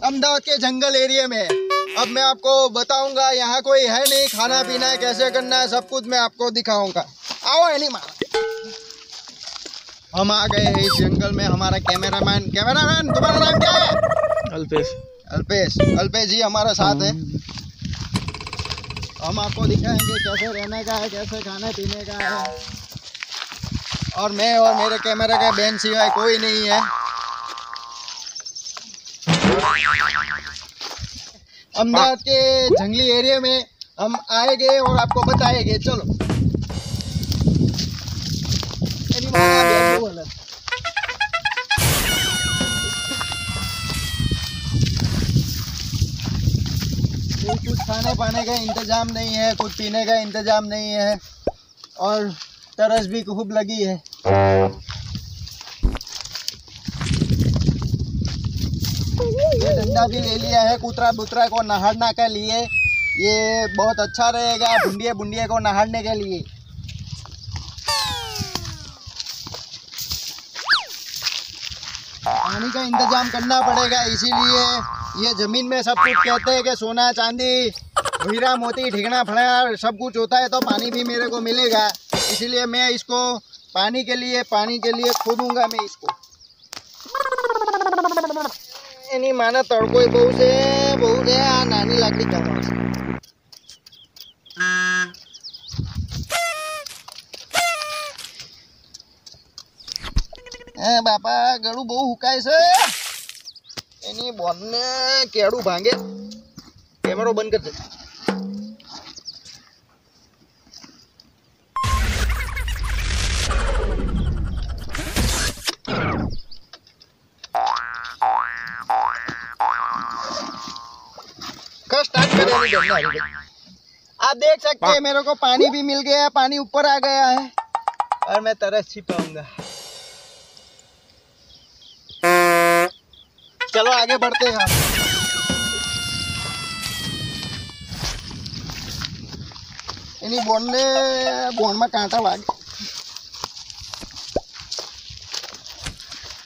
अहमदाबाद के जंगल एरिया में। अब मैं आपको बताऊंगा, यहाँ कोई है नहीं, खाना पीना है कैसे करना है सब कुछ मैं आपको दिखाऊंगा। आओ है नहीं मारा। हम आ गए हैं इस जंगल में। हमारा कैमरामैन तुम्हारा नाम क्या है? अल्पेश। अल्पेश जी हमारा साथ है। हम आपको दिखाएंगे कैसे रहने का है, कैसे खाने पीने का है। और मैं और मेरे कैमरा का बैन सिवाय कोई नहीं है। अहमदाबाद के जंगली एरिया में हम आएंगे और आपको बताएंगे। चलो कुछ खाने पाने का इंतजाम नहीं है, कुछ पीने का इंतजाम नहीं है और तरस भी खूब लगी है। ये डंडा भी ले लिया है कुतरा बुतरा को नहारने के लिए। ये बहुत अच्छा रहेगा बुंडिया बुंडिया को नहारने के लिए। पानी का इंतजाम करना पड़ेगा, इसीलिए ये जमीन में सब कुछ कहते हैं कि सोना चांदी हीरा मोती ठिकना फड़ा सब कुछ होता है, तो पानी भी मेरे को मिलेगा। इसीलिए मैं इसको पानी के लिए खोदूंगा मैं इसको। नहीं माना तड़को बहुत है आ नानी लाकड़ी करवा बापा गळू बहु हुकाय છે એની બોનને કેડું ભાંગે। કેમેરો બંધ કરજે। स्टार्ट करें। आप देख सकते हैं मेरे को पानी भी मिल गया है, पानी ऊपर आ गया है और मैं तरस छिपाऊंगा। चलो आगे बढ़ते हैं। इन्हीं बोन में कांटा लागे।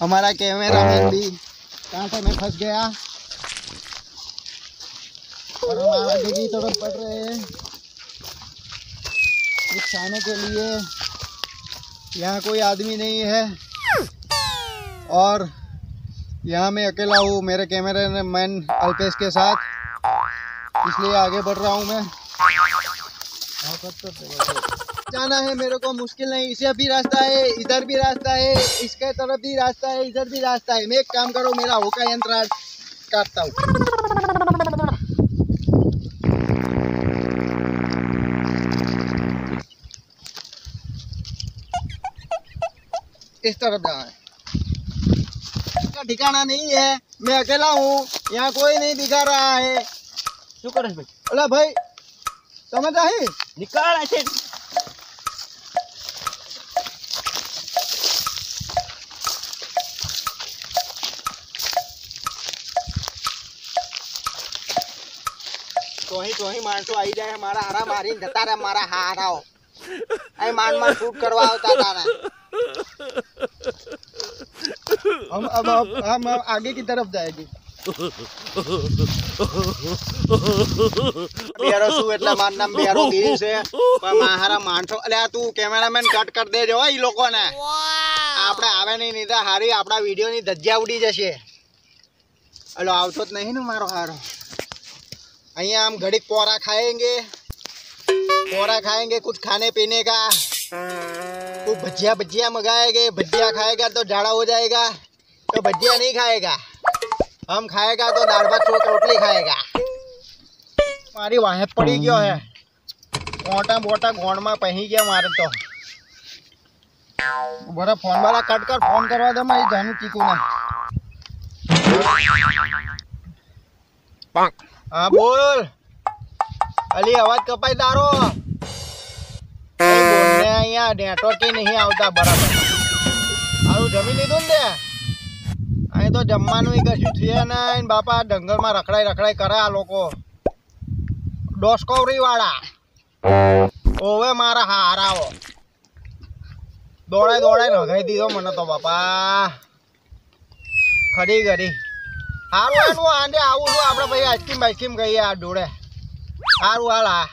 हमारा कैमरामैन भी कांटे में फंस गया और हम आगे की तरफ बढ़ रहे हैं कुछ खाने के लिए। यहाँ कोई आदमी नहीं है और यहाँ मैं अकेला हूँ मेरे कैमरामैन अल्पेश के साथ, इसलिए आगे बढ़ रहा हूँ मैं। जाना है मेरे को मुश्किल नहीं, इसे भी रास्ता है, इधर भी रास्ता है, इसके तरफ भी रास्ता है, इधर भी रास्ता है। मैं एक काम करो, मेरा होका यंत्र काटता हूँ। इस तरफ जाना है, इसका ठिकाना नहीं है, मैं अकेला हूँ, यहाँ कोई नहीं दिखा रहा है। શું કરે ભાઈ? अला भाई समझ आई निकाल ऐसे। तो ही मानसो आई जाए हमारा हारा मारी जता रे मारा हाराओ आई मान शूट करवा होता था ना। हम आगे की तरफ जाएगी। बिहारो शू એટલે માર નામ બિહારો ગીરી છે પણ મારા માણસો અલ્યા તું કેમેરામેન કટ કર દેજો ઈ લોકોને આપણે આવે નહીં નીતા હારી આપણા વિડિયોની ધજ્જા ઉડી જશે। અલો આવતો જ નહીં ને મારો હારો। અહીંયા हम घड़ी पोरा खाएंगे कुछ खाने पीने का। तू भजिया मंगाएंगे, भजिया खाएगा तो झाड़ा हो जाएगा, तो भजिया नहीं खाएगा। हम खाएगा तो दाल भात चोट रोटली खाएगा। मारी वाहे पड़ी गयो है मोटा मोटा गोंड में पही गया मारे तो बड़ा फोन वाला कट कर फोन करवा दे मैं जानू चीकू ना। हाँ बोल अली आवाज कपाई तारो बोलने अहिया नेटवर्क ही नहीं आता बराबर। आरु जमी लीधु ने अहीं तो जमवानुं कशुं छे नहीं बापा डंगर में रखड़ाई करे आ लोको डोस्कोवरी वाला ओवे मारा हाराओ दौड़ाई नगाई दीधो मने तो बापा खरी खरी હારું એનું આંડે આવું છું આપણે ભાઈ આઈસ્ક્રીમ કહીએ આ જોડે હારું હાલ આ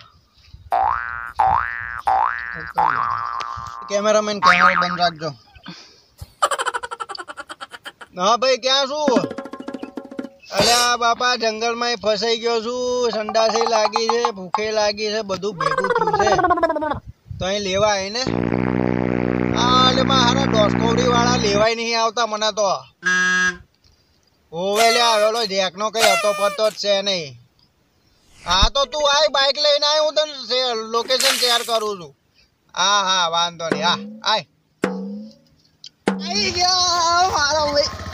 કેમેરામેન કેમેરા બંધ રાખજો હા ભાઈ ક્યાં છું અલ્યા બાપા જંગલમાં ફસાઈ ગયો છું સંડાસે લાગી છે ભૂખે લાગી છે બધું ભેગું થયું છે તો અહીં લેવા આવી ને એટલે મારા ડોસકોવડી વાળા લેવાય નહીં આવતા મને તો ઓવે લે આવેલો જેકનો કઈ હતો પડતો જ છે નહીં હા તો તું આય બાઇક લઈને આય હું તને લોકેશન શેર કરું છું હા હા વાંધો નહીં હા આય આઈ ગયા મારો ભાઈ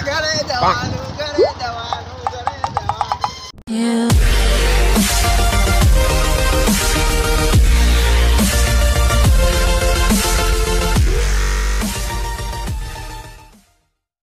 ઘરે જવાનું